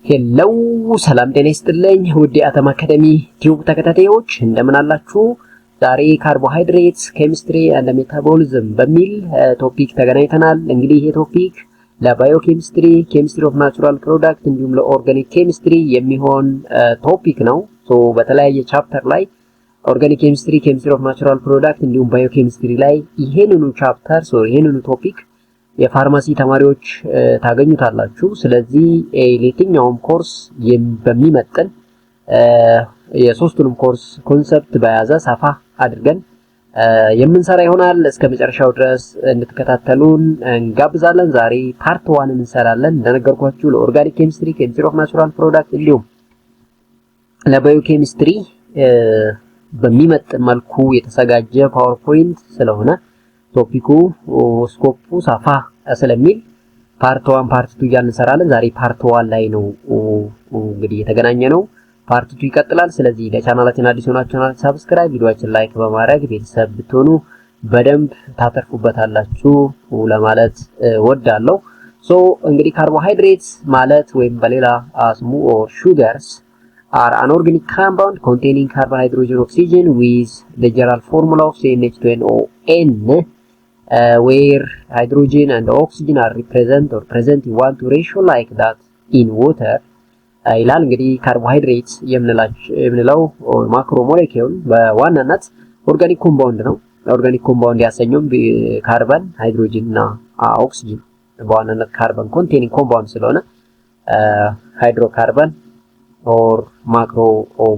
ሄሎ ሰላም ጤና ይስጥልኝ ውድ የአተም አካዳሚ ቲዩብ ተከታታዮች እንደምን አላችሁ? ዛሬ ካርቦሃይድሬትስ ኬሚስትሪ ኤንድ ሜታቦሊዝም በሚል ቶፒክ ተገናኝተናል። እንግዲህ ይሄ ቶፒክ ለባዮ ኬሚስትሪ፣ ኬሚስትሪ ኦፍ ናቹራል ፕሮዳክት እንዲሁም ለኦርጋኒክ ኬሚስትሪ የሚሆን ቶፒክ ነው። ሶ በተለያየ ቻፕተር ላይ ኦርጋኒክ ኬሚስትሪ፣ ኬሚስትሪ ኦፍ ናቹራል ፕሮዳክት እንዲሁም ባዮ ኬሚስትሪ ላይ ይሄንኑ ቻፕተር ይሄንኑ ቶፒክ የፋርማሲ ተማሪዎች ታገኙታላችሁ። ስለዚህ ለየትኛውም ኮርስ በሚመጥን የሶስቱንም ኮርስ ኮንሰፕት በያዘ ሰፋ አድርገን የምንሰራ ይሆናል። እስከ መጨረሻው ድረስ እንድትከታተሉን እንጋብዛለን። ዛሬ ፓርት 1 እንሰራለን። እንደነገርኳችሁ ለኦርጋኒክ ኬሚስትሪ፣ ኬሚስትሪ ኦፍ ናቹራል ፕሮዳክት እንዲሁም ለባዮ ኬሚስትሪ በሚመጥን መልኩ የተዘጋጀ ፓወርፖይንት ስለሆነ ቶፒኩ ስኮፑ ሰፋ ስለሚል ፓርት 1 ፓርት 2 እያልን እንሰራለን። ዛሬ ፓርት 1 ላይ ነው እንግዲህ የተገናኘ ነው። ፓርት 2 ይቀጥላል። ስለዚህ ለቻናላችን አዲስ ሆናችሁ ቻናል ሰብስክራይብ፣ ቪዲዮአችን ላይክ በማድረግ ቤተሰብ ብትሆኑ በደንብ ታተርፉበታላችሁ ለማለት ወዳለሁ። ሶ እንግዲህ ካርቦሃይድሬትስ ማለት ወይም በሌላ ስሙ ሹገርስ are an organic compound containing carbon, hydrogen, oxygen with the general formula of CnH2nOn where hydrogen and oxygen are present in 1:2 ratio like that in water ይላል። እንግዲህ ካርቦሃይድሬትስ የምንለው ማክሮ ሞሌኪውል በዋናነት ኦርጋኒክ ኮምፓውንድ ነው። ኦርጋኒክ ኮምፓውንድ ያሰኘው ካርበን፣ ሃይድሮጅን እና ኦክሲጅን በዋናነት ካርበን ኮንቴኒንግ ኮምፓውንድ ስለሆነ ሃይድሮካርበን or macro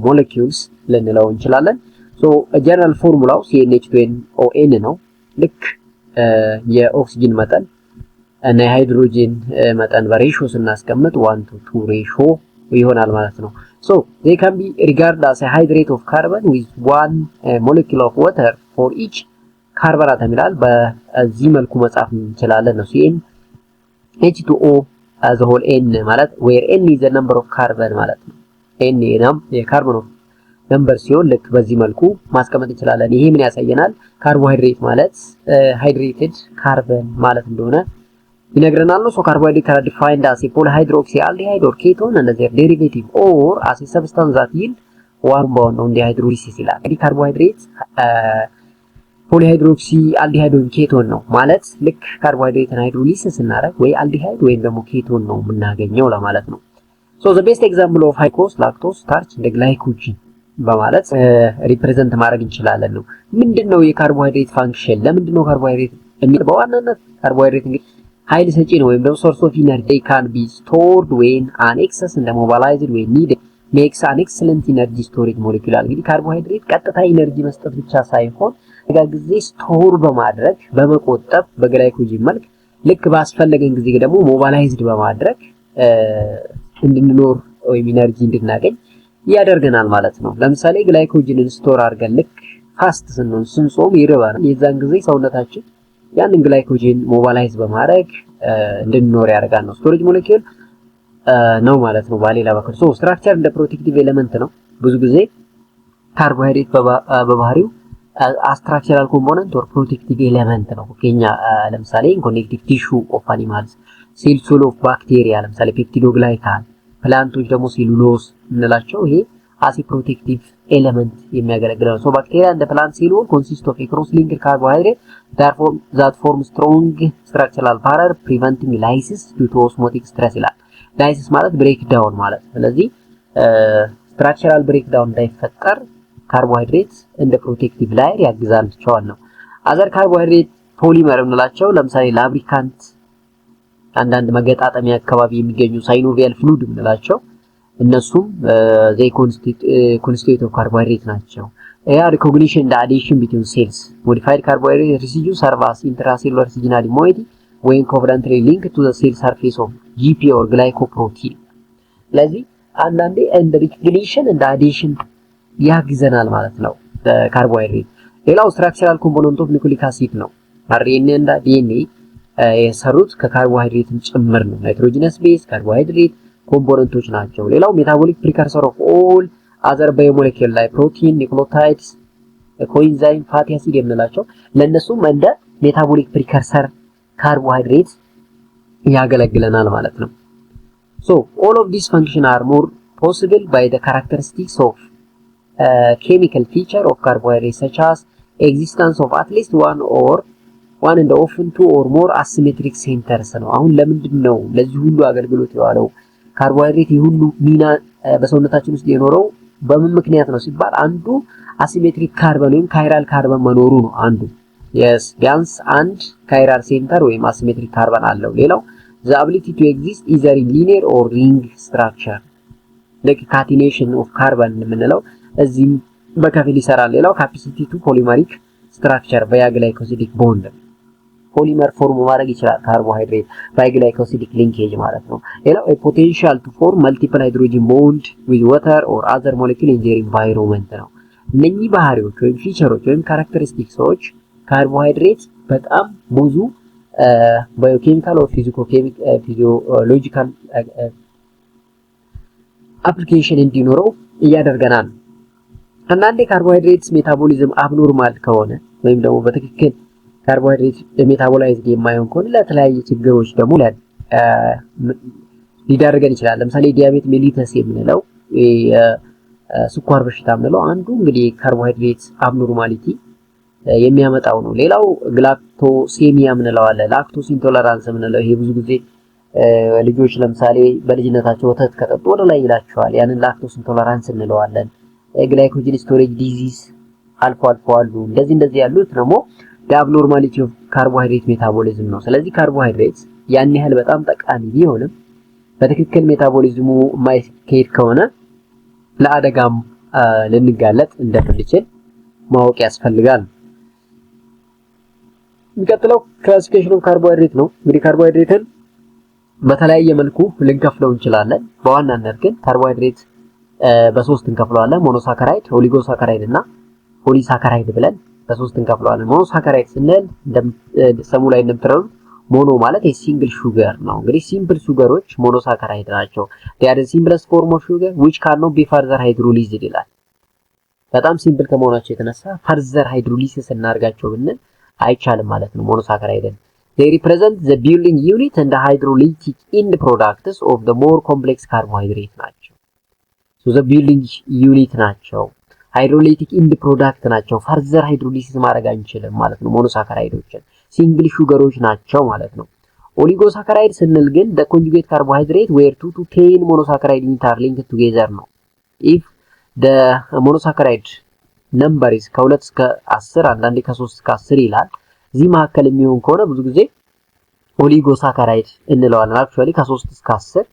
molecules ልንለው እንችላለን። ሶ ጀነራል ፎርሙላው CnH2nOn ነው። ልክ የኦክሲጅን መጠን እና የሃይድሮጅን መጠን በሬሾ ስናስቀምጥ 1:2 ሬሾ ይሆናል ማለት ነው። ሶ they can be regarded as a hydrate of carbon with one molecule of water for each carbon atom ይላል። በዚህ መልኩ መጻፍ እንችላለን ነው CnH2O as a whole n ማለት where n is the number of carbon ማለት ነው። n የካርቦን ነምበር ሲሆን ልክ በዚህ መልኩ ማስቀመጥ እንችላለን። ይሄ ምን ያሳየናል? ካርቦሃይድሬት ማለት ሃይድሬትድ ካርበን ማለት እንደሆነ ይነግረናል ነው። ሶ ካርቦሃይድሬት are defined as a polyhydroxyaldehyde or ketone and their derivative or as a substance that yield one bond on the hydrolysis ይላል። እንግዲህ ካርቦሃይድሬት ፖሊሃይድሮክሲ አልዲሃይድ ወይም ኬቶን ነው ማለት ልክ ካርቦሃይድሬትን ሃይድሮሊሲስ እናደርግ ወይ አልዲሃይድ ወይም ደግሞ ኬቶን ነው የምናገኘው ለማለት ነው። ሶ the best example of glucose, lactose, starch and glycogen በማለት ሪፕሬዘንት ማድረግ እንችላለን ነው። ምንድነው የካርቦሃይድሬት ፋንክሽን? ለምንድነው ካርቦሃይድሬት በዋናነት ካርቦሃይድሬት እንግዲህ ኃይል ሰጪ ነው ወይም ደግሞ source of energy can be stored when an excess and mobilized when needed makes an excellent energy storage molecule። እንግዲህ ካርቦሃይድሬት ቀጥታ ኢነርጂ መስጠት ብቻ ሳይሆን ጊዜ ስቶር በማድረግ በመቆጠብ በግላይኮጂን መልክ ልክ ባስፈለገን ጊዜ ደግሞ ሞባላይዝድ በማድረግ እንድንኖር ወይም ኢነርጂ እንድናገኝ ያደርገናል ማለት ነው። ለምሳሌ ግላይኮጂንን ስቶር አድርገን ልክ ፋስት ስንጾም ይርባናል። የዛን ጊዜ ሰውነታችን ያንን ግላይኮጂን ሞባላይዝ በማድረግ እንድንኖር ያደርጋል ነው። ስቶሬጅ ሞሌኪውል ነው ማለት ነው በሌላ በኩል። ሶ ስትራክቸር እንደ ፕሮቴክቲቭ ኤሌመንት ነው። ብዙ ጊዜ ካርቦሃይድሬት በባህሪው ስትራክቸራል ኮምፖነንት ኦር ፕሮቴክቲቭ ኤሌመንት ነው። ከኛ ለምሳሌ ኮኔክቲቭ ቲሹ ኦፍ አኒማልስ፣ ሴል ሶል ኦፍ ባክቴሪያ ለምሳሌ ፔፕቲዶግላይካን፣ ፕላንቶች ደግሞ ሴሉሎስ እንላቸው ይሄ አሲ ፕሮቴክቲቭ ኤሌመንት የሚያገለግል ነው። ሶ ባክቴሪያ እንደ ፕላንት ሴል ዎል ኮንሲስት ኦፍ ክሮስ ሊንክድ ካርቦሃይድሬት that form strong structural barrier preventing lysis due to osmotic stress ይላል። ላይሲስ ማለት ብሬክ ዳውን ማለት። ስለዚህ ስትራክቸራል ብሬክ ዳውን እንዳይፈጠር ካርቦሃይድሬት እንደ ፕሮቴክቲቭ ላየር ያግዛቸዋል ነው። አዘር ካርቦሃይድሬት ፖሊመር እንላቸው ለምሳሌ ላብሪካንት አንዳንድ መገጣጠሚያ አካባቢ የሚገኙ ሳይኖቪያል ፍሉድ እንላቸው እነሱም they constitute of carbohydrate ናቸው። recognition and adhesion between cells modified carbohydrate residues serve as intracellular signal moiety when covalently linked to the cell surface of GP or glycoprotein። ስለዚህ አንዳንዴ እንደ recognition and adhesion ያግዘናል ማለት ነው ካርቦሃይድሬት። ሌላው ስትራክቸራል ኮምፖነንት ኦፍ ኒውክሊክ አሲድ ነው። አርኤንኤ እና ዲኤንኤ የሰሩት ከካርቦሃይድሬትም ጭምር ነው። ናይትሮጂነስ ቤዝ ካርቦሃይድሬት ኮምፖነንቶች ናቸው። ሌላው ሜታቦሊክ ፕሪከርሰር ኦፍ ኦል አዘር ባዮሞሌኪውል ላይ ፕሮቲን፣ ኒውክሊዮታይድስ፣ ኮኢንዛይም፣ ፋቲ አሲድ የምንላቸው ለነሱም እንደ ሜታቦሊክ ፕሪከርሰር ካርቦሃይድሬት ያገለግለናል ማለት ነው። So all of these functions are more possible by the characteristics of chemical feature of carbohydrates such as existence of at least one and often two or more asymmetric centers ነው። አሁን ለምንድን ነው ለዚህ ሁሉ አገልግሎት የዋለው ካርቦሃይድሬት የሁሉ ሚና በሰውነታችን ውስጥ የኖረው በምን ምክንያት ነው ሲባል አንዱ አሲሜትሪክ ካርበን ወይም ካይራል ካርበን መኖሩ ነው። አንዱ yes ቢያንስ አንድ ካይራል ሴንተር ወይም አሲሜትሪክ ካርበን አለው። ሌላው the ability to exist either in linear or ring structure like catenation of carbon የምንለው እዚህም በከፊል ይሰራል። ሌላው capacity to polymeric structure via glycosidic bond ፖሊመር ፎርም ማድረግ ይችላል ካርቦሃይድሬት by glycosidic linkage ማለት ነው። ሌላው a potential to form multiple hydrogen bond with water or other molecule in their environment ነው። እነኚህ ባህሪዎች ወይም ፊቸሮች ወይም ካራክተሪስቲክሶች ካርቦሃይድሬት በጣም ብዙ ባዮኬሚካል ኦር ፊዚዮሎጂካል አፕሊኬሽን እንዲኖረው ያደርገናል። አንዳንዴ ካርቦሃይድሬትስ ሜታቦሊዝም አብኖርማል ከሆነ ወይም ደግሞ በትክክል ካርቦሃይድሬት ሜታቦላይዝድ የማይሆን ከሆነ ለተለያየ ችግሮች ደግሞ ሊዳርገን ይችላል። ለምሳሌ ዲያቤት ሜሊተስ የምንለው ስኳር በሽታ የምንለው አንዱ እንግዲህ ካርቦሃይድሬት አብኖርማሊቲ የሚያመጣው ነው። ሌላው ግላክቶሴሚያ የምንለው አለ። ላክቶስ ኢንቶለራንስ የምንለው ይሄ ብዙ ጊዜ ልጆች ለምሳሌ በልጅነታቸው ወተት ከጠጡ ወደ ላይ ይላቸዋል። ያንን ላክቶስ ኢንቶለራንስ እንለዋለን። ግላይኮጅን ስቶሬጅ ዲዚዝ አልፎ አሉ። እንደዚህ ያሉት ደግሞ አብኖርማሊቲ ኦፍ ካርቦሃይድሬት ሜታቦሊዝም ነው። ስለዚህ ካርቦሃይድሬት ያን ያህል በጣም ጠቃሚ ቢሆንም በትክክል ሜታቦሊዝሙ የማይካሄድ ከሆነ ለአደጋም ልንጋለጥ እንደምንችል ማወቅ ያስፈልጋል። የሚቀጥለው ክላሲፊኬሽን ኦፍ ካርቦሃይድሬት ነው። እንግዲህ ካርቦሃይድሬትን በተለያየ መልኩ ልንከፍለው እንችላለን። በዋናነት ግን ካርቦሃይድሬት በሶስት እንከፍለዋለን። ሞኖሳካራይድ፣ ኦሊጎሳካራይድ እና ፖሊሳካራይድ ብለን በሶስት እንከፍለዋለን። ሞኖሳካራይድ ስንል ስሙ ላይ እንደምትረዱት ሞኖ ማለት የሲንግል ሹገር ነው። እንግዲህ ሲምፕል ሹገሮች ሞኖሳካራይድ ናቸው። they are the simplest form of sugar which cannot be further hydrolyzed ይላል። በጣም ሲምፕል ከመሆናቸው የተነሳ ፈርዘር ሃይድሮሊሲስ እናርጋቸው ብንል አይቻልም ማለት ነው ሞኖሳካራይድን። they represent the building unit and the hydrolytic end products of the more complex carbohydrate ናቸው። so the building unit ናቸው፣ ሃይድሮሊቲክ ኢንድ ፕሮዳክት ናቸው። ፈርዘር ሃይድሮሊሲስ ማድረግ አንችልም ማለት ነው ሞኖሳካራይዶችን። ሲንግል ሹገሮች ናቸው ማለት ነው። ኦሊጎሳካራይድ ስንል ግን the conjugate carbohydrate where 2 to 10 monosaccharide are linked together ነው። if the monosaccharide number is ከ2 እስከ 10 አንዳንዴ ከ3 እስከ 10 ይላል። እዚህ መካከል የሚሆን ከሆነ ብዙ ጊዜ ኦሊጎሳካራይድ እንለዋለን። አክቹአሊ ከ3 እስከ 10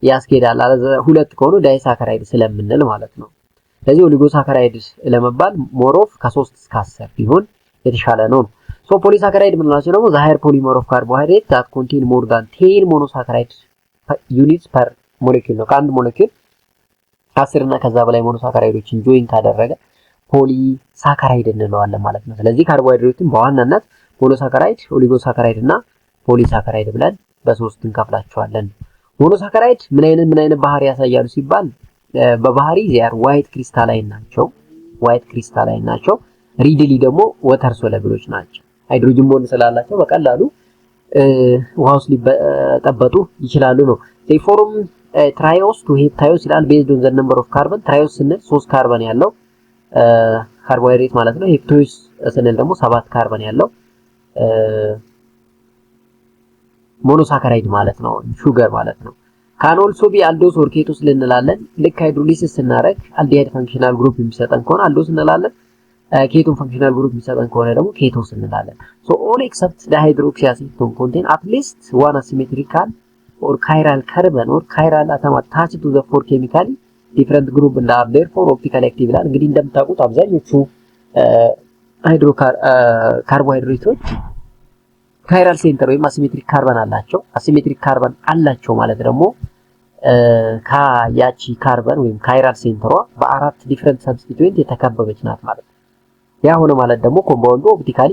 ያስኬዳል። አለዛ 2 ከሆነ ዳይሳካራይድ ስለምንል ማለት ነው። ስለዚህ ኦሊጎሳካራይድ ለመባል ሞሮፍ ከ3 እስከ 10 ቢሆን የተሻለ ነው። ሶ ፖሊሳካራይድ ምንላቸው ደግሞ the higher polymer of carbohydrate that contain more than 10 monosaccharide units per molecule ነው። ከአንድ ሞለኪል 10 እና ከዛ በላይ ሞኖሳካራይዶችን ጆይን ካደረገ ፖሊሳካራይድ እንለዋለን ማለት ነው። ስለዚህ ካርቦሃይድሬትን በዋናነት ሞኖሳካራይድ፣ ኦሊጎሳካራይድ እና ፖሊሳካራይድ ብለን በሶስት እንከፍላቸዋለን። ሞኖሳካራይድ ምን አይነት ባህሪ ያሳያሉ ሲባል በባህሪ ዚያር ዋይት ክሪስታላይን ናቸው። ሪድሊ ደግሞ ወተር ሶለብሎች ናቸው። ሃይድሮጅን ቦንድ ስላላቸው በቀላሉ ውሃ ውስጥ ሊጠበጡ ይችላሉ ነው። they form triose to heptiose ይላል based on the number of carbon። triose ስንል 3 ካርበን ያለው ካርቦሃይድሬት ማለት ነው። ሄፕቶይስ ስንል ደግሞ 7 ካርበን ያለው ሞኖሳካራይድ ማለት ነው፣ ሹገር ማለት ነው። can also be aldose or ketose እንላለን። ልክ ሃይድሮሊሲስ ስናደርግ አልዲሃይድ ፈንክሽናል ግሩፕ የሚሰጠን ከሆነ አልዶስ እንላለን። ኬቶን ፈንክሽናል ግሩፕ የሚሰጠን ከሆነ ደግሞ ኬቶስ እንላለን። so all except the hydroxyacetone contain at least one asymmetrical or chiral carbon or chiral atom attached to the four chemically different group and are therefore optically active ይላል። እንግዲህ እንደምታውቁት አብዛኞቹ ካርቦሃይድሬቶች chiral center ወይም asymmetric carbon አላቸው። asymmetric carbon አላቸው ማለት ደግሞ ከያቺ ካርበን ወይም chiral ሴንተሯ በአራት ዲፈረንት ሰብስቲቱዌንት የተከበበች ናት ማለት ነው። ያ ሆነ ማለት ደግሞ ኮምፓውንዱ ኦፕቲካሊ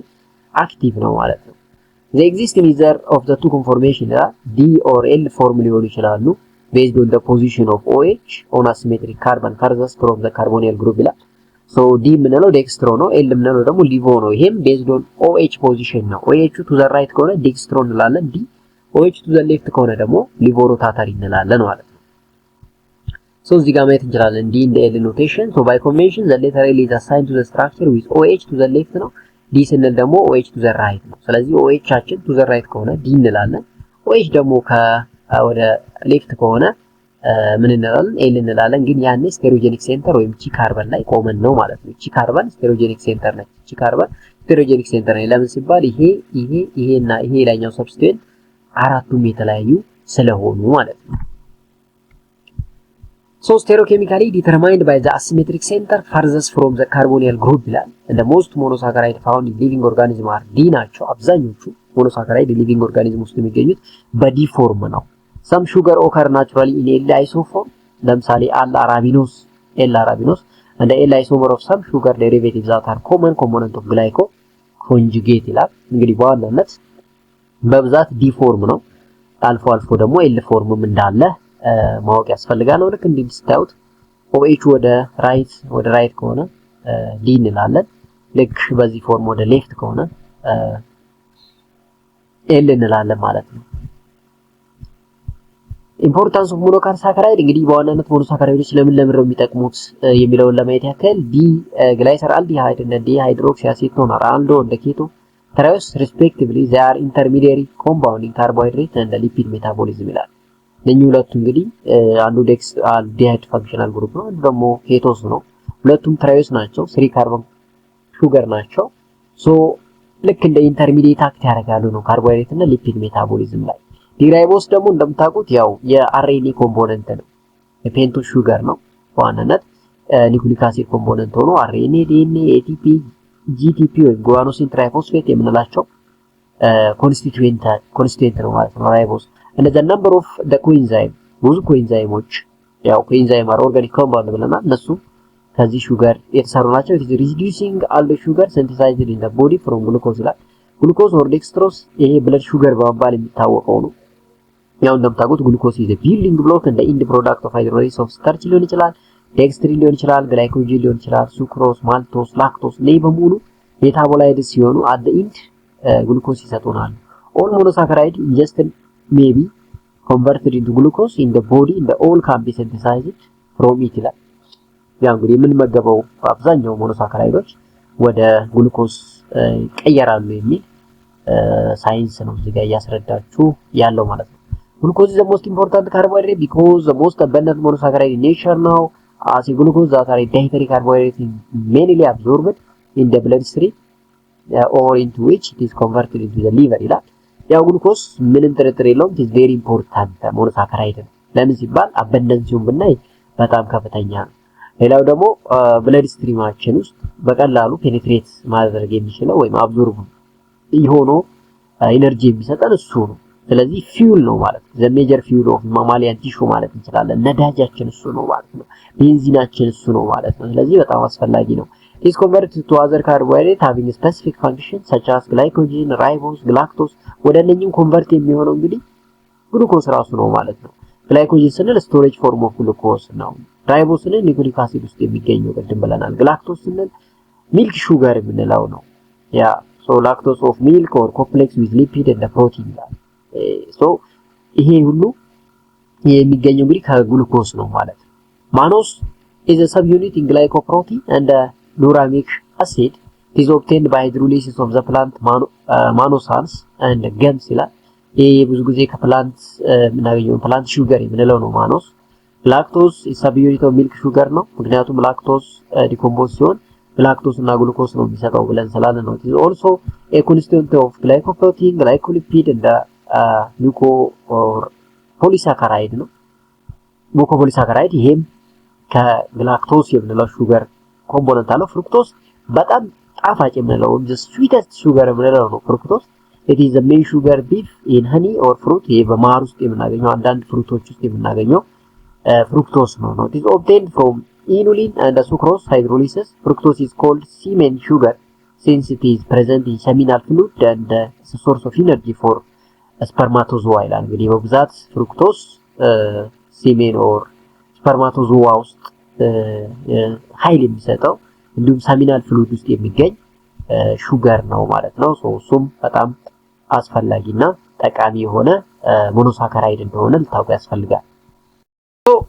አክቲቭ ነው ማለት ነው። they exist in either of the two conformation D or L form ሊሆኑ ይችላሉ based on the position of OH on asymmetric carbon furthest from the carbonyl group ይላል። so D ምንለው ዴክስትሮ ነው፣ L ምንለው ደግሞ ሊቮ ነው። ይሄም based on OH position ነው። OH to the right ከሆነ ዴክስትሮ እንላለን፣ D OH to the left ከሆነ ደግሞ ሊቮሮታተሪ እንላለን ማለት ነው። ሶ እዚህ ጋር ማየት እንችላለን D in the L notation. So by convention the letter L is assigned to the structure with OH to the left ነው። D ስንል ደግሞ OH to the right ነው። ስለዚህ OH አችን to the right ከሆነ D እንላለን። OH ደግሞ ወደ ሌፍት ከሆነ ምን እንላለን? ኤል እንላለን። ግን ያኔ ስቴሮጀኒክ ሴንተር ወይም ቺ ካርበን ላይ ቆመን ነው ማለት ነው። ቺ ካርበን ስቴሮጀኒክ ሴንተር ነች። ቺ ካርበን ስቴሮጀኒክ ሴንተር ነው። ለምን ሲባል ይሄና ይሄ ላይኛው ሰብስቲትዩት አራቱም የተለያዩ ስለሆኑ ማለት ነው። So stereochemically determined by the asymmetric center farthest from the carbonyl group ይላል። the most monosaccharide found in living organism are D ናቸው። አብዛኞቹ monosaccharide living organism ውስጥ የሚገኙት በዲ ፎርም ነው። some sugar occur naturally in L isoform ለምሳሌ L arabinose and the L isomer of some sugar derivatives that are common component of glycoconjugate ይላል። እንግዲህ በዋናነት በብዛት ዲ ፎርም ነው። አልፎ አልፎ ደግሞ ኤል ፎርምም እንዳለ ማወቅ ያስፈልጋል። ልክ እንዲህ ስታዩት OH ወደ ራይት ከሆነ ዲ እንላለን። ልክ በዚህ ፎርም ወደ ሌፍት ከሆነ ኤል እንላለን ማለት ነው። ኢምፖርታንስ ኦፍ ሞኖሳካራይድ እንግዲህ በዋናነት ሞኖሳካራይዶች ለምን ነው የሚጠቅሙት የሚለውን ለማየት ያክል ዲ ግላይሰር አልዲሃይድ እና ዲ ሃይድሮክሲ አሴቶን አልዶ እንደ ኬቶ ትራዮስ ሪስፔክቲቭሊ they are intermediary compound in carbohydrate and lipid metabolism ይላል። እነኚህ ሁለቱ እንግዲህ አንዱ ዴክስ አልዲሃይድ ፋንክሽናል ግሩፕ ነው፣ አንዱ ደግሞ ኬቶስ ነው። ሁለቱም ትራዮስ ናቸው፣ 3 ካርቦን ሹገር ናቸው። ሶ ልክ እንደ ኢንተርሚዲየት አክት ያደርጋሉ ነው ካርቦሃይድሬት እና ሊፒድ ሜታቦሊዝም ላይ። ዲራይቦስ ደግሞ እንደምታውቁት ያው የአርኤንኤ ኮምፖነንት ነው፣ የፔንቶስ ሹገር ነው በዋናነት ኒኩሊክ አሲድ ኮምፖነንት ሆኖ አርኤንኤ፣ ዲኤንኤ፣ ኤቲፒ፣ ጂቲፒ ወይም ጉዋኖሲን ትራይፎስፌት የምንላቸው ኮንስቲትዩንት ነው ማለት ነው ራይቦስ። and the number of the coenzyme ብዙ ኮኤንዛይሞች ያው ኮኤንዛይም are organic compound ብለናል። እነሱ ከዚህ ሹገር የተሰሩ ናቸው። it is reducing all the sugar synthesized in the body from glucose ይላል። ግሉኮስ or dextrose ይሄ ብለድ ሹገር በመባል የሚታወቀው ነው። ያው እንደምታውቁት ግሉኮስ is a building block and the end product of hydrolysis of starch ሊሆን ይችላል፣ ዴክስትሪን ሊሆን ይችላል፣ ግላይኮጂን ሊሆን ይችላል፣ ሱክሮስ፣ ማልቶስ፣ ላክቶስ ላይ በሙሉ ሜታቦላይድስ ሲሆኑ at the end ግሉኮስ ይሰጡናል። all monosaccharide ingested may be converted into glucose in the body and the all can be synthesized from it ይላል። ያው እንግዲህ የምንመገበው አብዛኛው ሞኖሳካራይዶች ወደ ግሉኮስ ቀየራሉ የሚል ሳይንስ ነው እዚህ ጋር እያስረዳችሁ ያለው ማለት ነው። ግሉኮስ is the most important carbohydrate because the most abundant monosaccharide in nature now as a glucose that are dietary carbohydrates mainly absorbed in the bloodstream or into which it is converted into the liver ይላል። ያው ግሉኮስ ምንም ጥርጥር የለውም is very important ሞኖሳካራይድ ነው። ለምን ሲባል አበንደንሲውን ብናይ በጣም ከፍተኛ ነው። ሌላው ደግሞ ብለድ ስትሪማችን ውስጥ በቀላሉ ፔኔትሬት ማድረግ የሚችለው ወይም አብዞርብ ይሆኖ ኢነርጂ የሚሰጠን እሱ ነው። ስለዚህ ፊውል ነው ማለት ነው። ዘ ሜጀር ፊውል ኦፍ ማማሊያን ቲሹ ማለት እንችላለን። ነዳጃችን እሱ ነው ማለት ነው። ቤንዚናችን እሱ ነው ማለት ነው። ስለዚህ በጣም አስፈላጊ ነው። is converted to other carbohydrate having a specific function such as glycogen, ribose, galactose ወደ እነኚህ ኮንቨርት የሚሆነው እንግዲህ ግሉኮስ ራሱ ነው ማለት ነው። ግላይኮጂን ስንል ስቶሬጅ ፎርም ኦፍ ግሉኮስ ነው። ራይቦስ ስንል ኒኩሊክ አሲድ ውስጥ የሚገኘው ቅድም ብለናል። ግላክቶስ ስንል ሚልክ ሹገር የምንለው ነው። ያ ሶ ላክቶስ ኦፍ ሚልክ ኦር ኮምፕሌክስ ዊዝ ሊፒድ ኤንድ ፕሮቲን ይላል። ሶ ይሄ ሁሉ የሚገኘው እንግዲህ ከግሉኮስ ነው ማለት ነው። ማኖስ is a subunit in glycoprotein and uramic acid is obtained by hydrolysis of the plant mannose and gums ይላል። ይሄ ብዙ ጊዜ ከፕላንት የምናገኘው ፕላንት ሹገር የምንለው ነው ማኖስ። ላክቶስ subunit of milk sugar ነው፣ ምክንያቱም ላክቶስ ዲኮምፖዝ ሲሆን ላክቶስ እና ግሉኮስ ነው የሚሰጠው ብለን ስላለን ነው። is also a constituent of glycoprotein, glycolipid and gluco or polysaccharide ነው። glucopolysaccharide ይሄም ከግላክቶስ የምንለው ሹገር ኮምፖነንት አለው። ፍሩክቶስ በጣም ጣፋጭ የምንለው the sweetest sugar የምንለው ነው ፍሩክቶስ። it is the main sugar beef in honey or fruit ይሄ በማር ውስጥ የምናገኘው አንዳንድ ፍሩቶች ውስጥ የምናገኘው ፍሩክቶስ ነው። it is obtained from inulin and sucrose hydrolysis. fructose is called semen sugar since it is present in seminal fluid and is a source of energy for spermatozoa ይላል። እንግዲህ በብዛት ፍሩክቶስ ሲሜን ኦር ስፐርማቶዞዋ ውስጥ ኃይል የሚሰጠው እንዲሁም ሰሚናል ፍሉድ ውስጥ የሚገኝ ሹገር ነው ማለት ነው። እሱም በጣም አስፈላጊና ጠቃሚ የሆነ ሞኖሳካራይድ እንደሆነ ልታውቁ ያስፈልጋል።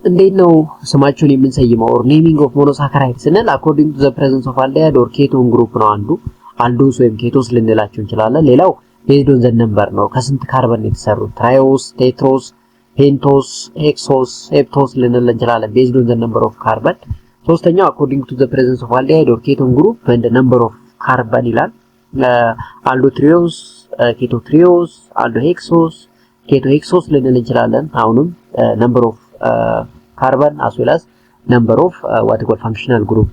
እንዴት ነው ስማቸውን የምንሰይመው? ኦር ኔሚንግ ኦፍ ሞኖሳካራይድ ስንል አኮርዲንግ ቱ ዘ ፕሬዘንስ ኦፍ አልዲሃይድ ኦር ኬቶን ግሩፕ ነው። አንዱ አልዶስ ወይም ኬቶስ ልንላቸው እንችላለን። ሌላው ቤዝድ ኦን ዘ ነምበር ነው። ከስንት ካርበን የተሰሩት ትራዮስ፣ ቴትሮስ፣ ፔንቶስ፣ ሄክሶስ፣ ሄፕቶስ ልንል እንችላለን ቤዝድ ኦን ዘ ነምበር ኦፍ ካርበን። ሶስተኛው አኮርዲንግ ቱ ዘ ፕሬዘንስ ኦፍ አልዲሃይድ ኦር ኬቶን ግሩፕ ኤንድ ነምበር ኦፍ ካርበን ይላል። አልዶ ትሪዮስ፣ ኬቶ ትሪዮስ፣ አልዶ ሄክሶስ፣ ኬቶ ሄክሶስ ልንል እንችላለን። አሁንም ነምበር ኦፍ carbon as well as number of what we call functional group።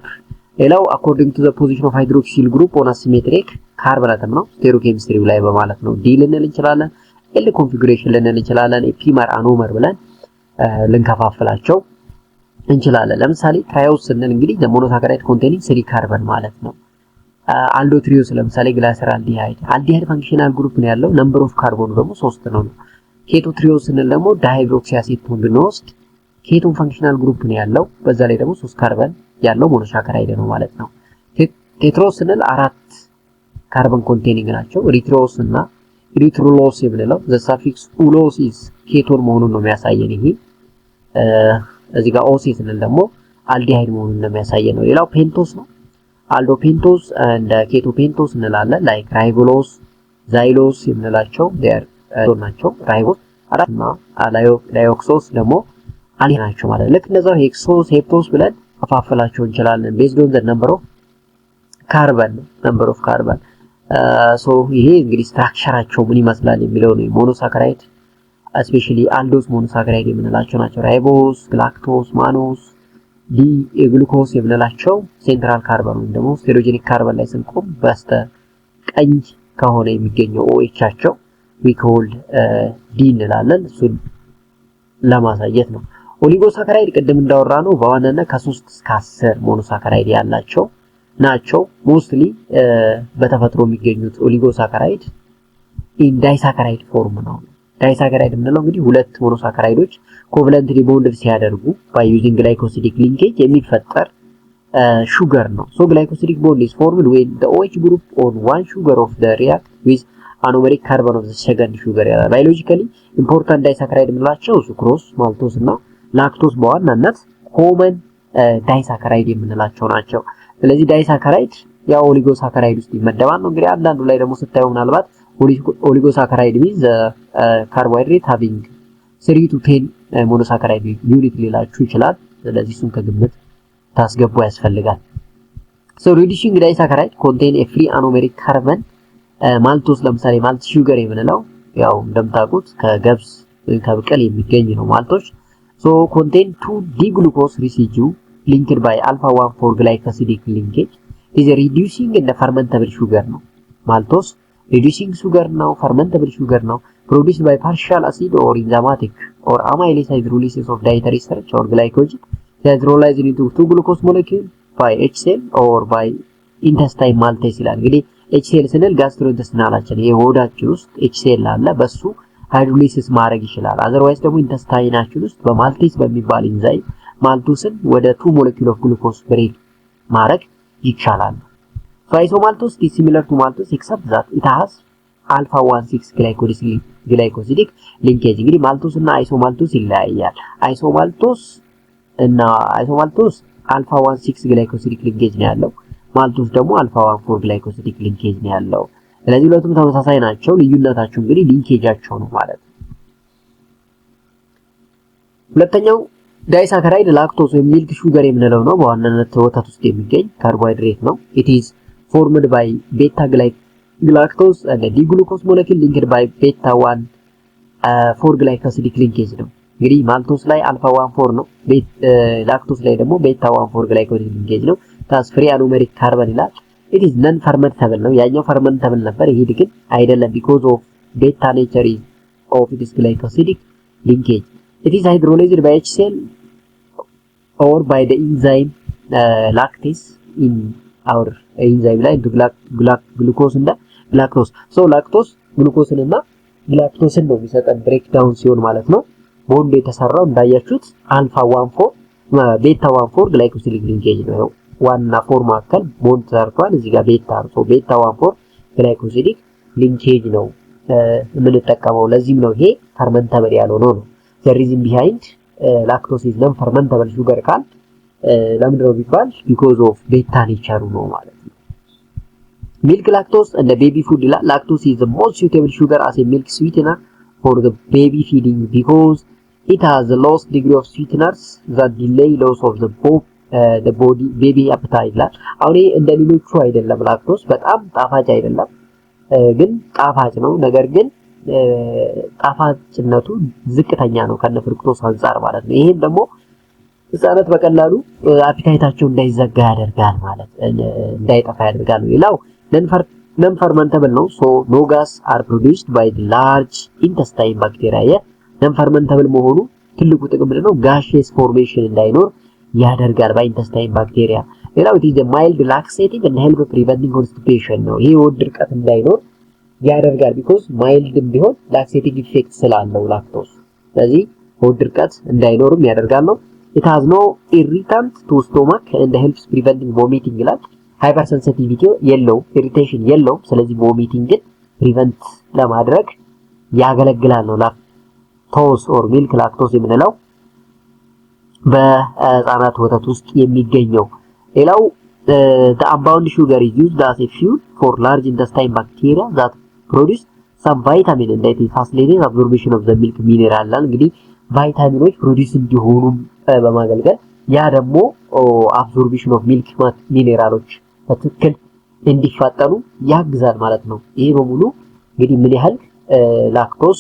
ሌላው according to the position of hydroxyl group on a symmetric carbon atom ነው ስቴሪዮኬሚስትሪው ላይ በማለት ነው። ዲ ልንል እንችላለን፣ ኤል ኮንፊጉሬሽን ልንል እንችላለን፣ ኤፒመር አኖመር ብለን ልንከፋፍላቸው እንችላለን። ለምሳሌ ትራዮስ ስንል እንግዲህ the monosaccharide containing 3 carbon ማለት ነው። አልዶ ትሪዮስ ለምሳሌ ግላይሰር አልዲሃይድ ፋንክሽናል ግሩፕ ነው ያለው፣ ነምበር ኦፍ ካርቦኑ ደግሞ 3 ነው። ኬቶ ትሪዮስ ስንል ደግሞ ዳይሃይድሮክሲ አሴቶን ብንወስድ ኬቶን ፋንክሽናል ግሩፕ ነው ያለው፣ በዛ ላይ ደግሞ 3 ካርበን ያለው ሞኖሳካራይድ ነው ማለት ነው። ቴትሮስ ስንል 4 ካርበን ኮንቴኒንግ ናቸው። ኤሪትሮስ እና ኤሪትሮሎስ የምንለው ዘ ሳፊክስ ኡሎሲስ ኬቶን መሆኑን ነው የሚያሳየን። ይሄ እዚህ ጋር ኦሲ ስንል ደግሞ አልዲሃይድ መሆኑን ነው የሚያሳየን ነው። ሌላው ፔንቶስ ነው። አልዶ ፔንቶስ እንደ ኬቶ ፔንቶስ እንላለን። ላይክ ራይቦሎስ፣ ዛይሎስ የምንላቸው ናቸው። ራይቦስ አራትና ዳይኦክሶስ ደግሞ አንድ ናቸው ማለት ልክ እንደዛው ሄክሶስ ሄፕቶስ ብለን አፋፈላቸው እንችላለን ቤዝድ ኦን ዘ ነምበር ኦፍ ካርበን ሶ ይሄ እንግዲህ ስትራክቸራቸው ምን ይመስላል የሚለው ነው። ሞኖሳካራይድ ስፔሻሊ አልዶስ ሞኖሳካራይድ የምንላቸው ናቸው። ራይቦስ፣ ግላክቶስ፣ ማኖስ፣ ዲ ግሉኮስ የምንላቸው ሴንትራል ካርበን ወይም ደግሞ ስቴሪዮጄኒክ ካርበን ላይ ስንቆም በስተ ቀኝ ከሆነ የሚገኘው ኦኤቻቸው we called ዲ እንላለን። እሱን ለማሳየት ነው። ኦሊጎሳካራይድ ቅድም እንዳወራ ነው በዋናነት ከ3 እስከ 10 ሞኖሳካራይድ ያላቸው ናቸው። ሞስትሊ በተፈጥሮ የሚገኙት ኦሊጎሳካራይድ ኢን ዳይሳካራይድ ፎርም ነው። ዳይሳካራይድ የምንለው እንግዲህ ሁለት ሞኖሳካራይዶች ኮቫለንትሊ ቦንድድ ሲያደርጉ by using glycosidic linkage የሚፈጠር ሹገር ነው። so glycosidic bond is formed when the OH group on one sugar of the react with anomeric carbon of the second sugar ያላል። ባዮሎጂካሊ ኢምፖርታንት ዳይሳካራይድ የምንላቸው ሱክሮስ፣ ማልቶስ እና ላክቶስ በዋናነት ኮመን ዳይሳካራይድ የምንላቸው ናቸው። ስለዚህ ዳይሳካራይድ ያው ኦሊጎሳካራይድ ውስጥ ይመደባል ነው። እንግዲህ አንዳንዱ ላይ ደግሞ ስታዩ ምናልባት ኦሊጎሳካራይድ means carbohydrate having 3 to 10 monosaccharide unit ሊላችሁ ይችላል። ስለዚህ እሱን ከግምት ታስገቡ ያስፈልጋል። so reducing disaccharide contain a free anomeric carbon ማልቶስ ለምሳሌ ማልት ሹገር የምንለው ያው እንደምታውቁት ከገብስ ከብቅል የሚገኝ ነው ማልቶስ። so contain 2 D-glucose residue linked by alpha 1,4 glycosidic linkage is a reducing and fermentable sugar ነው። ማልቶስ reducing sugar ነው፣ fermentable sugar ነው, produced by partial acid or enzymatic or amylase hydrolysis of dietary starch or glycogen hydrolyzed into 2 glucose molecule by HCl or by intestine maltase ይላል። እንግዲህ HCl ስንል ጋስትሮኢንተስቲናላችን ይሄ ሆዳችን ውስጥ HCl አለ፣ በሱ ሃይድሮሊሲስ ማድረግ ይችላል። አዘርዋይስ ደግሞ ኢንተስታይናችን ውስጥ በማልቴስ በሚባል ኢንዛይም ማልቶስን ወደ 2 molecule of glucose ብሬክ ማድረግ ይቻላል። so isomaltose is similar to maltose except that it has alpha 1,6 glycosidic linkage። እንግዲህ ማልቶስ እና አይሶማልቶስ ይለያያል። አይሶማልቶስ አልፋ 1,6 glycosidic linkage ነው ያለው። ማልቶስ ደግሞ አልፋ 1,4 glycosidic linkage ነው ያለው። ስለዚህ ሁለቱም ተመሳሳይ ናቸው። ልዩነታቸው እንግዲህ ሊንኬጃቸው ነው ማለት ነው። ሁለተኛው ዳይሳካራይድ ላክቶስ ወይም ሚልክ ሹገር የምንለው ነው። በዋናነት ወተት ውስጥ የሚገኝ ካርቦሃይድሬት ነው። it is formed by beta galactose and D-glucose molecule linked by beta 1,4 glycosidic linkage ነው። እንግዲህ ማልቶስ ላይ አልፋ 1,4 ነው፣ ላክቶስ ላይ ደግሞ ቤታ 1,4 glycosidic linkage ነው። ታስ ፍሪ አኖሜሪክ ካርበን ይላል። it is non fermentable ነው። ያኛው fermentable ነበር፣ ይሄ ግን አይደለም because of beta nature of its glycosidic linkage. it is hydrolyzed by HCl or by the enzyme lactase in our enzyme ላይ ግሉኮስ እና ላክቶስ so ላክቶስ ግሉኮስን እና ግላክቶስን ነው የሚሰጠን ብሬክዳውን ሲሆን ማለት ነው። ቦንድ የተሰራው እንዳያችሁት አልፋ 1,4 ቤታ 1,4 ግላይኮሲዲክ ሊንኬጅ ነው። ዋና ፎርም አካል ቦንድ ተሰርቷል። እዚህ ጋር ቤታ ነው። ቤታ 1,4 ግላይኮሲዲክ ሊንኬጅ ነው የምንጠቀመው። ለዚህም ነው ይሄ ፈርመንተብል ያልሆነው ነው። the reason behind lactose is non fermentable sugar ካል ለምንድን ነው ቢባል because of beta nature ነው ማለት ነው። milk lactose and the baby food lactose is the most suitable sugar as a milk sweetener for the baby feeding because it has the lowest degree of sweeteners that delay loss of the body baby appetite ይላል። አሁን እንደ ሌሎቹ አይደለም ላክቶስ በጣም ጣፋጭ አይደለም ግን ጣፋጭ ነው። ነገር ግን ጣፋጭነቱ ዝቅተኛ ነው ከነ ፍሩክቶስ አንፃር ማለት ነው። ይሄን ደግሞ ህፃናት በቀላሉ አፒታይታቸው እንዳይዘጋ ያደርጋል ማለት እንዳይጠፋ ያደርጋል። ሌላው non fermentable ነው። so no gas are produced by the large intestine bacteria non fermentable መሆኑ ትልቁ ጥቅም ምንድነው? gaseous formation እንዳይኖር ያደርጋል በኢንተስታይን ባክቴሪያ። ሌላው it is a mild laxative and help preventing constipation ነው። ይሄ ወድ ድርቀት እንዳይኖር ያደርጋል because mild ቢሆን laxative effect ስላለው ላክቶስ። ስለዚህ ወድ ድርቀት እንዳይኖርም ያደርጋል ነው። it has no irritant to stomach and helps preventing vomiting ይላል። hypersensitivity የለው irritation የለው። ስለዚህ vomiting prevent ለማድረግ ያገለግላል ነው ላክቶስ or milk lactose የምንለው በህፃናት ወተት ውስጥ የሚገኘው። ሌላው the unbound sugar is used as a fuel for large intestine bacteria that produce some vitamin and that facilitates absorption of the milk mineral እንግዲህ ቫይታሚኖች ፕሮዲዩስ እንዲሆኑ በማገልገል ያ ደግሞ absorption of milk ሚኔራሎች በትክክል እንዲፋጠኑ ያግዛል ማለት ነው። ይሄ በሙሉ እንግዲህ ምን ያህል ላክቶስ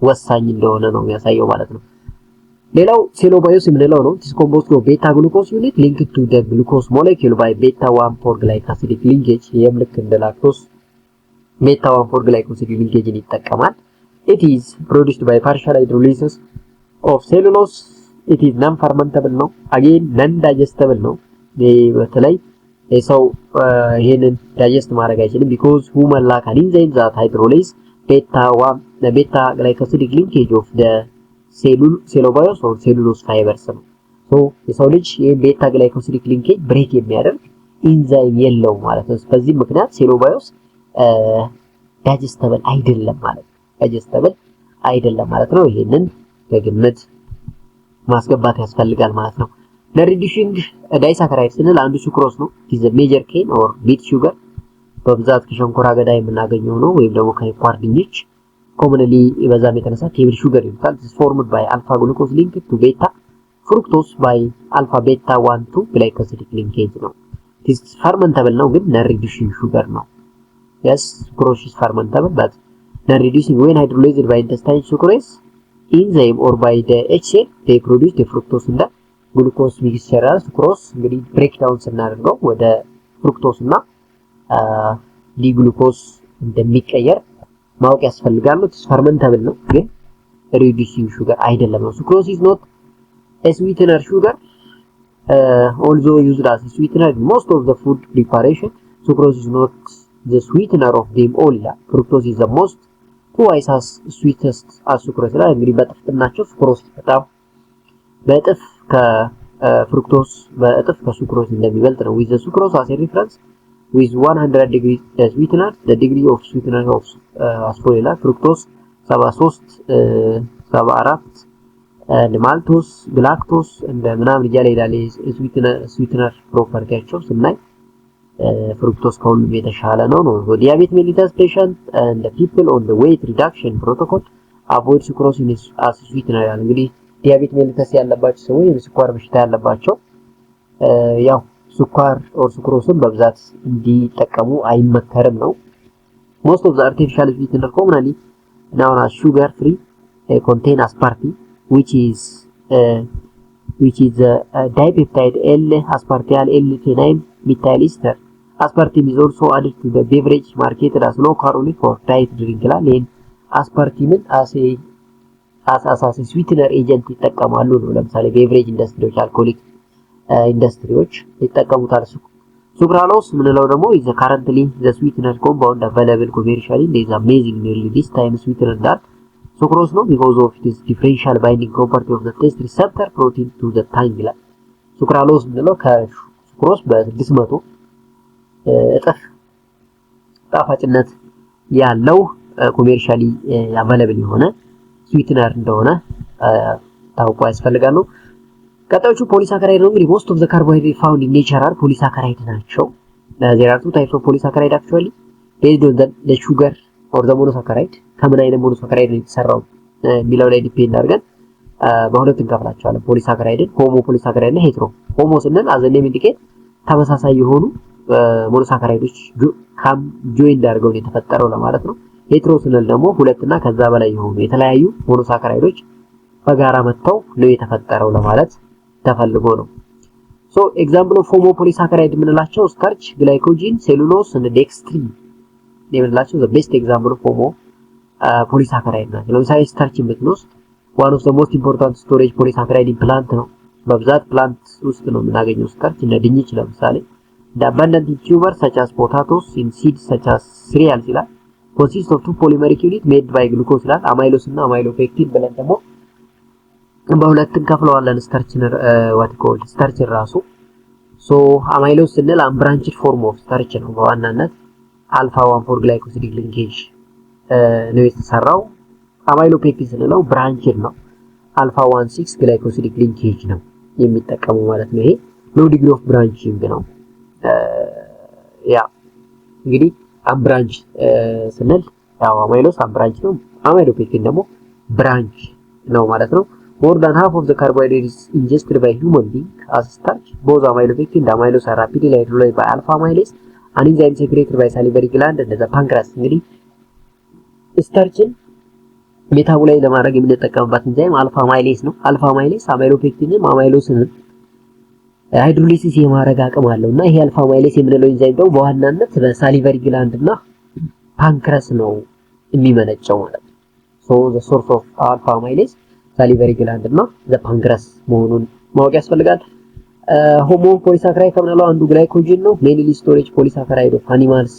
ወሳኝ እንደሆነ ነው የሚያሳየው ማለት ነው። ሌላው ሴሎባዮስ የምንለው ነው። this composed of beta glucose unit linked to the glucose molecule by beta 1,4 glycosidic linkage የምልክ እንደ ላክቶስ beta 1,4 glycosidic linkage ይጠቀማል። it is produced by partial hydrolysis of cellulose. it is non fermentable ነው። again non digestible ነው። በተለይ የሰው ይሄንን ዳይጀስት ማድረግ አይችልም because human lack an enzyme that hydrolyze beta glycosidic linkage of the ሴሎባዮስ or cellulose fibers ነው። so የሰው ልጅ የቤታ ግላይኮሲዲክ ሊንኬጅ ብሬክ የሚያደርግ ኢንዛይም የለው ማለት ነው። በዚህ ምክንያት ሴሎባዮስ ዳይጀስተብል አይደለም ማለት ነው። ይሄንን በግምት ማስገባት ያስፈልጋል ማለት ነው። ለሪዲሽንግ ዳይሳካራይድ ስንል አንዱ ሱክሮስ ነው። is a major cane or beet sugar በብዛት ከሸንኮራ አገዳ የምናገኘው ነው ወይም ደግሞ ከኳርድኞች commonly በዛም የተነሳ ቴብል ሹገር ይባላል። is formed by alpha glucose linked to beta fructose by alpha beta 1,2 glycosidic linkage ነው። this fermentable ነው ግን non reducing sugar ነው። yes sucrose is fermentable but non reducing when hydrolyzed by intestinal sucrase enzyme or by the HCl they produce the fructose and glucose mixture sucrose እንግዲህ breakdown ስናደርገው ወደ fructose እና ዲግሉኮስ እንደሚቀየር ማወቅ ያስፈልጋል። ፈርመንተብል ነው ግን reducing sugar አይደለም ነው። sucrose is not a sweetener sugar although used as a sweetener in most of the food preparation. sucrose is not the sweetener of them all. fructose is the most twice as sweetest as sucrose ላይ እንግዲህ በጥፍጥናቸው sucrose በጣም በጥፍ ከፍሩክቶስ በጥፍ ከሱክሮስ እንደሚበልጥ ነው። with the sucrose as a reference with 100 degree sweetener the degree of sweetener of aspartame fructose 73 74 and maltose galactose and ምናምን እያለ ይላል። sweetener propertyቸው ስናይ ፍሩክቶስ ከሁሉም የተሻለ ነው። diabetes mellitus patient and the people on the weight reduction protocol avoid sucrose as sweetener ያለ እንግዲህ diabetes mellitus ያለባቸው ሰዎች የስኳር በሽታ ያለባቸው ያው ስኳር or sucrose በብዛት እንዲጠቀሙ አይመከርም ነው። most of the artificial sweetener commonly known as sugar free contain aspartame which is dipeptide L-aspartyl L-phenyl methyl ester. aspartame is also added to the beverage marketed as low calorie for diet drink ይላል። ይሄን aspartame as a sweetener agent ይጠቀማሉ ነው። ለምሳሌ beverage industries alcoholic ኢንዱስትሪዎች ይጠቀሙታል። ሱክራሎስ ምንለው ደግሞ is currently the sweetener compound available commercially. there is amazing nearly this time sweetener that sucrose ነው because of its differential binding property of the taste receptor protein to the tongue ይላል። ሱክራሎስ ምንለው ከሱክሮስ በ600 እጥፍ ጣፋጭነት ያለው ኮሜርሻሊ አቬለብል የሆነ ስዊትነር እንደሆነ ታውቁ ያስፈልጋል ነው። ቀጣዮቹ ፖሊሳካራይድ ነው። እንግዲህ most of the carbohydrate found in nature are polysaccharide ናቸው። there are two types of polysaccharide actually based on the sugar or the monosaccharide ከምን አይነት monosaccharide ነው የተሰራው የሚለው ላይ ዲፔንድ አድርገን በሁለት እንከፍላቸዋለን ፖሊሳካራይድን ሆሞ ፖሊሳካራይድ እና ሄትሮ። ሆሞ ስንል as the name indicate ተመሳሳይ የሆኑ ሞኖሳካራይዶች ጆይንድ አድርገው የተፈጠረው ለማለት ነው። ሄትሮ ስንል ደግሞ ሁለት እና ከዛ በላይ የሆኑ የተለያዩ ሞኖሳካራይዶች በጋራ መጥተው ነው የተፈጠረው ለማለት ተፈልጎ ነው። ሶ ኤግዛምፕል ኦፍ ሆሞ ፖሊሳካራይድ የምንላቸው ስታርች፣ ግላይኮጂን፣ ሴሉሎስ እና ዴክስትሪን የምንላቸው the best example of ሆሞ ፖሊሳካራይድ ናቸው። ለምሳሌ ስታርችን ብትወስድ one of the most important storage polysaccharide in plant ነው። በብዛት ፕላንት ውስጥ ነው የምናገኘው ስታርች። እንደ ድንች ለምሳሌ the abundant in tubers such as potatoes, in seeds such as cereals ይላል consist of two polymeric unit made by glucose ይላል። አማይሎስ እና አማይሎፔክቲን ብለን ደግሞ በሁለት እንከፍለዋለን ስታርችን what called ስታርች ራሱ። ሶ አማይሎስ ስንል unbranched form of starch ነው በዋናነት አልፋ 1 4 ግላይኮሲዲክ ሊንኬጅ ነው የተሰራው። አማይሎፔክቲን ስንለው ብራንችድ ነው አልፋ 1 6 ግላይኮሲዲክ ሊንኬጅ ነው የሚጠቀመው ማለት ነው። ይሄ ሎ ዲግሪ ኦፍ ብራንቺንግ ነው። ያ እንግዲህ አምብራንች ስንል ያው አማይሎስ አምብራንች ነው፣ አማይሎፔክቲን ደግሞ ብራንች ነው ማለት ነው። more than half of the carbohydrates ingested by human being as starch both amylopectin and amylose are rapidly hydrolyzed by alpha amylase an enzyme secreted by salivary gland and the pancreas። እንግዲህ ስታርችን ሜታቦላይዝ ለማድረግ የምንጠቀምበት ኢንዛይም አልፋ አማይሌስ ነው። አልፋ አማይሌስ አማይሎፔክቲንም አማይሎስንም ሃይድሮሊሲስ የማድረግ አቅም አለውና ይሄ አልፋ አማይሌስ የምንለው ኢንዛይም ደግሞ በዋናነት በሳሊቨሪ ግላንድ እና ፓንክረስ ነው የሚመነጨው ማለት ነው። ሶ the source of alpha amylase ሳሊቨሪ ግላንድ እና ፓንክረስ መሆኑን ማወቅ ያስፈልጋል። ሆሞ ፖሊሳካራይድ ከምንለው አንዱ ግላይኮጂን ነው። ሜንሊ ስቶሬጅ ፖሊሳካራይድ ኦፍ አኒማልስ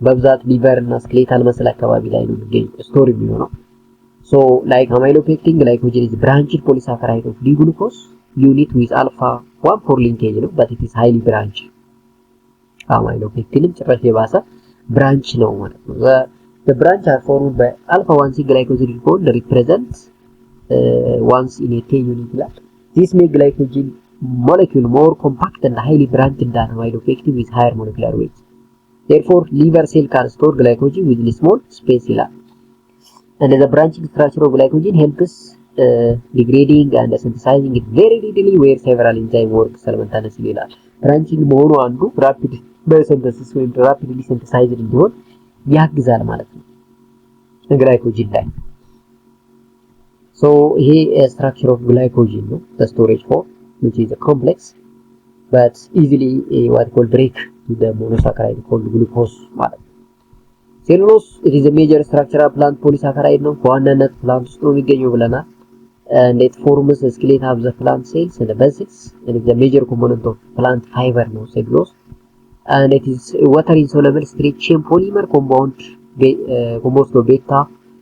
በብዛት ሊቨር እና ስኬሌታል መስል አካባቢ ላይ ነው የሚገኝ ስቶሪ የሚሆነው። ሶ ላይክ አማይሎፔክቲን ግላይኮጂን is branched polysaccharide of D-glucose unit with alpha 1 4 linkage ነው but it is highly branched። አማይሎፔክቲንም ጭራሽ የባሰ ብራንች ነው ማለት ነው። the branch are formed by alpha 1 6 glycosidic bond represents once in a K unit ይላል። this make glycogen molecule more compact and highly branched than amylopectin with higher molecular weight. Therefore liver cell can store glycogen within a small space ይላል። and the branching structure of glycogen helps degrading and synthesizing it very readily where several enzymes work simultaneously ይላል። branching መሆኑ አንዱ rapid synthesis ወይም rapidly synthesized እንዲሆን ያግዛል ማለት ነው ግላይኮጂን ላይ። so ይሄ structure of glycogen ነው the storage form which is a complex but easily what called break to the monosaccharide called glucose ማለት ነው። cellulose it is a major structural plant polysaccharide ነው በዋናነት ፕላንት ውስጥ ነው የሚገኘው ብለናል። and it forms the skeleton of the plant cells and the vessels and it is a major component of plant fiber ነው cellulose and it is water insoluble straight chain polymer composed of beta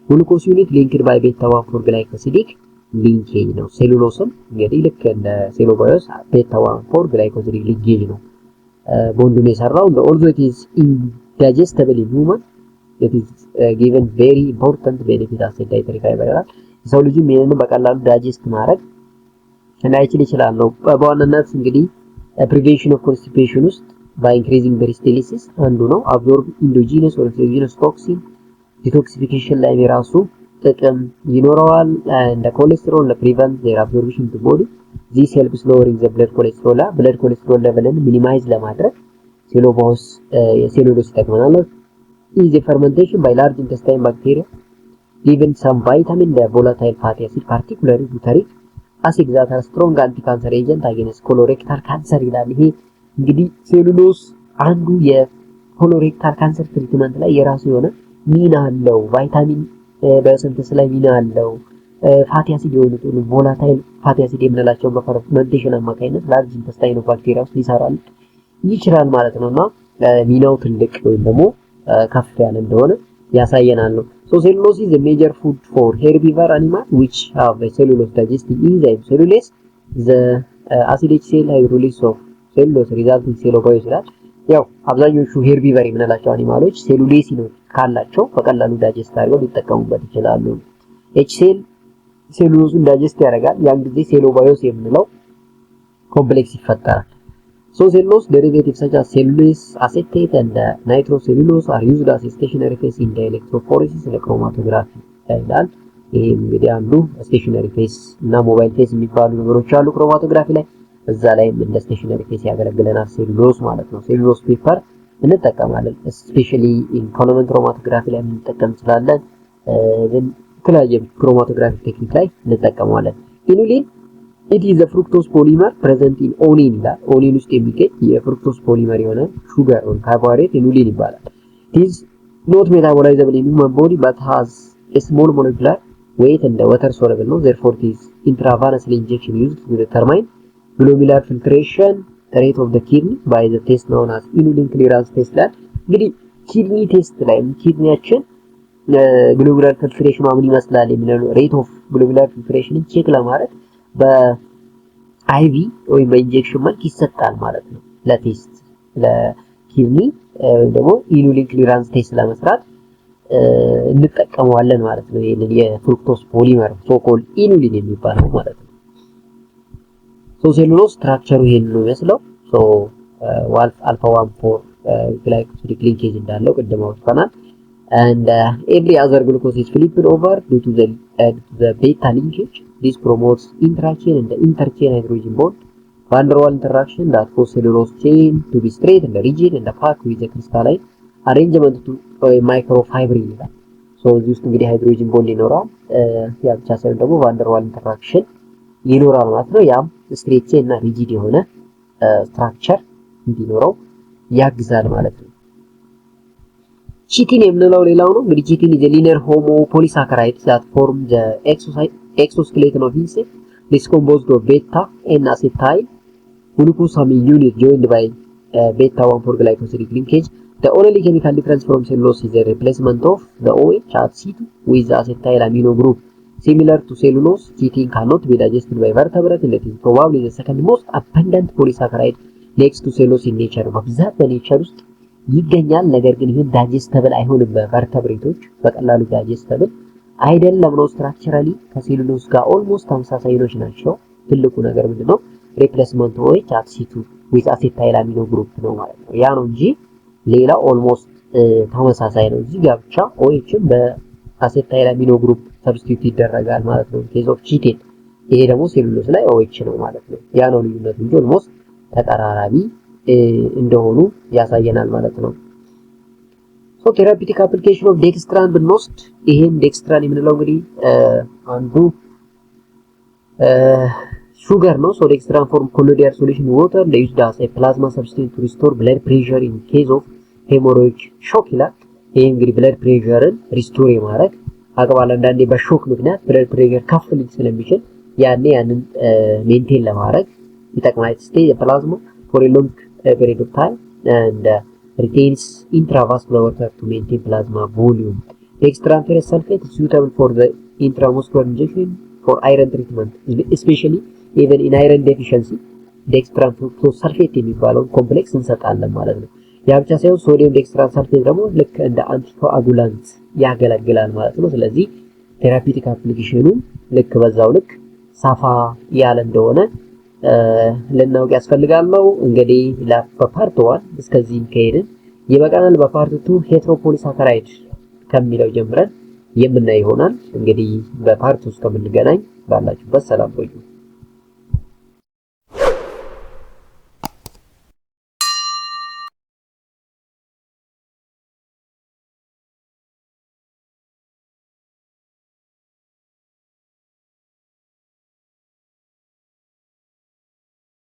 glucose unit linked by beta 1 4 glycosidic linkage ነው። ሴሉሎስም እንግዲህ ልክ እንደ ሴሎባዮስ ቤታ 1 4 ግላይኮሲዲክ ሊንኬጅ ነው ቦንዱን የሰራው። although it is indigestible in human it is given very important benefit as a dietary fiber ይላል። ሰው ልጅም ይሄንን በቀላሉ ዳይጀስት ማድረግ ላይችል ይችላል ነው። በዋናነት እንግዲህ prevention of constipation ውስጥ by increasing peristalsis አንዱ ነው። absorb endogenous or exogenous toxin detoxification ላይ የራሱ ጥቅም ይኖረዋል። and cholesterol prevent their absorption to body this helps lowering the blood cholesterol level minimize ለማድረግ ሴሎባስ የሴሉሎስ ይጠቅመናል። is a fermentation by large intestine bacteria even some vitamin the volatile fatty acid particularly butyric acid that are strong anti-cancer agent against colorectal cancer ይላል። ይሄ እንግዲህ ሴሉሎስ አንዱ የኮሎሬክታል ካንሰር ትሪትመንት ላይ የራሱ የሆነ ሚና አለው። ቫይታሚን በሲንተስ ላይ ሚና አለው። ፋቲ አሲድ የሆኑት ቮላታይል ፋቲ አሲድ የምንላቸው በፈርመንቴሽን አማካኝነት ላርጅ ኢንተስታይን ባክቴሪያ ውስጥ ሊሰራል ይችላል ማለት ነውና ሚናው ትልቅ ወይም ደግሞ ከፍ ያለ እንደሆነ ያሳየናል ነው። so cellulose is a major food for herbivore animal which have a cellulose digestive enzyme cellulase the acidic cell hydrolysis of cellulose result in cellulose ይላል። ያው አብዛኞቹ ሄርቢቨር የምንላቸው አኒማሎች ሴሉሌስ ነው ካላቸው በቀላሉ ዳይጀስት አድርገው ሊጠቀሙበት ይችላሉ። ኤችሲኤል ሴሉሎዝን ዳይጀስት ያደርጋል። ያን ጊዜ ሴሎባዮስ የምንለው ኮምፕሌክስ ይፈጠራል። So cellulose derivatives such as cellulose acetate and nitrocellulose are used as a stationary phase in the electrophoresis and chromatography ይላል። ይሄ እንግዲህ አንዱ ስቴሽነሪ ፌስ እና ሞባይል ፌስ የሚባሉ ነገሮች አሉ ክሮማቶግራፊ ላይ። እዛ ላይ እንደ ስቴሽነሪ ፌስ ያገለግለናል ሴሉሎስ ማለት ነው። ሴሉሎስ ፔፐር እንጠቀማለን ስፔሻሊ ኢን ኮሎመን ክሮማቶግራፊ ላይ እንጠቀም እንችላለን። ግን የተለያየ ክሮማቶግራፊ ቴክኒክ ላይ እንጠቀማለን። ኢኑሊን it is a fructose polymer present in onion ይላል። ኦኒን ውስጥ የሚገኝ የፍሩክቶስ ፖሊመር የሆነ ሹገር ወይም ካርቦሃይድሬት ኢኑሊን ይባላል። it is not metabolizable in human body but has a small molecular weight and water soluble ነው. therefore it is intravenously injection used to determine glomerular filtration rate of the kidney by the test known as inulin clearance test ላይ እንግዲህ ኪድኒ ቴስት ላይ ኪድኒያችን ግሎሜሩላር ፊልትሬሽኑ ምን ይመስላል የሚለው ሬት ኦፍ ግሎሜሩላር ፊልትሬሽንን ቼክ ለማድረግ በአይቪ ወይም በኢንጀክሽን መልክ ይሰጣል ማለት ነው። ለቴስት ለኪድኒ ደግሞ ኢኑሊን ክሊራንስ ቴስት ለመስራት እንጠቀመዋለን ማለት ነው። ይሄንን የፍሩክቶስ ፖሊመር ሶኮል ኢኑሊን የሚባለው ማለት ነው። ሶ ሴሉሎስ ስትራክቸሩ ይሄን ነው የሚመስለው። ሶ አልፋ 1 4 ግላይኮሲዲክ ሊንኬጅ እንዳለው ቅድም አውጥተናል። and every other glucose is flipped over due to the beta linkage. This promotes intra-chain and inter-chain hydrogen bond van der Waals interaction that cause cellulose chain to be straight and rigid and packed with a crystalline arrangement to microfibril ይላል። ሶ እዚህ ውስጥ እንግዲህ ሃይድሮጅን ቦንድ ይኖራል። ያ ብቻ ሳይሆን ደግሞ van der Waals interaction ይኖራል ማለት ነው። ያም ስትሬት ቼን እና ሪጂድ የሆነ ስትራክቸር እንዲኖረው ያግዛል ማለት ነው። ቺቲን የምንለው ሌላው ነው። እንግዲህ ቺቲን is a linear homopolysaccharide that form the exoskeleton of insect. This composed of beta and acetyl glucosamine unit joined by beta 1,4 glycosidic linkage. The only chemical difference from cellulose is the replacement of the OH at C2 with the acetyl amino group. Similar to cellulose, chitin cannot be digested by vertebrates and it is probably the second most abundant polysaccharide next to cellulose in nature. በብዛት በኔቸር ውስጥ ይገኛል። ነገር ግን ይሄን ዳይጀስተብል አይሆንም በቨርተብሬቶች በቀላሉ ዳይጀስተብል አይደለም ነው። ስትራክቸራሊ ከሴሉሎስ ጋር ኦልሞስት ተመሳሳይኖች ናቸው። ትልቁ ነገር ምንድነው ሪፕሌስመንት ኦኤች አት C2 with acetyl amino group ነው ማለት ነው። ያ ነው እንጂ ሌላ ኦልሞስት ተመሳሳይ ነው። እዚህ ጋር ብቻ ኦኤችም በአሴታይል አሚኖ ግሩፕ ሰብስቲቲዩት ይደረጋል ማለት ነው ኬዝ ኦፍ ቺቲን። ይሄ ደግሞ ሴሉሎስ ላይ ኦኤች ነው ማለት ነው። ያ ነው ልዩነቱ እንጂ ኦልሞስት ተቀራራቢ እንደሆኑ ያሳየናል ማለት ነው። ሶ ቴራፒቲክ አፕሊኬሽን ኦፍ ዴክስትራን ብንወስድ ይሄን ዴክስትራን የምንለው እንግዲህ አንዱ ሹገር ነው። ሶ ዴክስትራን ፎርም ኮሎይዳል ሶሉሽን ዋተር ለዩዝድ አስ ኤ ፕላዝማ ሰብስቲቲዩት ቱ ሪስቶር ብለድ ፕሬሸር ኢን ኬዝ ኦፍ ሄሞሮይድ ሾክ ይላል። ይሄ እንግዲህ ብለድ ፕሬሸርን ሪስቶር የማድረግ አቅባለ አንዳንዴ በሾክ ምክንያት ብለድ ፕሬሸር ከፍ ሊል ስለሚችል ያንን ሜንቴን ለማድረግ ይጠቅማል። ስቴጅ ፕላዝማ for a long period of time and retains intravascular water to maintain plasma volume. Dextran ferrous sulfate is suitable for the intramuscular injection for iron treatment, especially even in iron deficiency. Dextran fructose sulfate የሚባለው ኮምፕሌክስ እንሰጣለን ማለት ነው። ያ ብቻ ሳይሆን ሶዲየም ዴክስትራን ሰልፌት ደግሞ ልክ እንደ አንቲኮአጉላንት ያገለግላል ማለት ነው። ስለዚህ ቴራፒቲክ አፕሊኬሽኑ ልክ በዛው ልክ ሰፋ ያለ እንደሆነ ለናውቅ ያስፈልጋል ነው። እንግዲህ በፓርት 1 እስከዚህ ከሄድን ይበቃናል። በፓርት 2 ሄትሮፖሊሳካራይድ ከሚለው ጀምረን የምናይ ይሆናል። እንግዲህ በፓርት 3 እስከምንገናኝ ባላችሁበት ሰላም ቆዩ።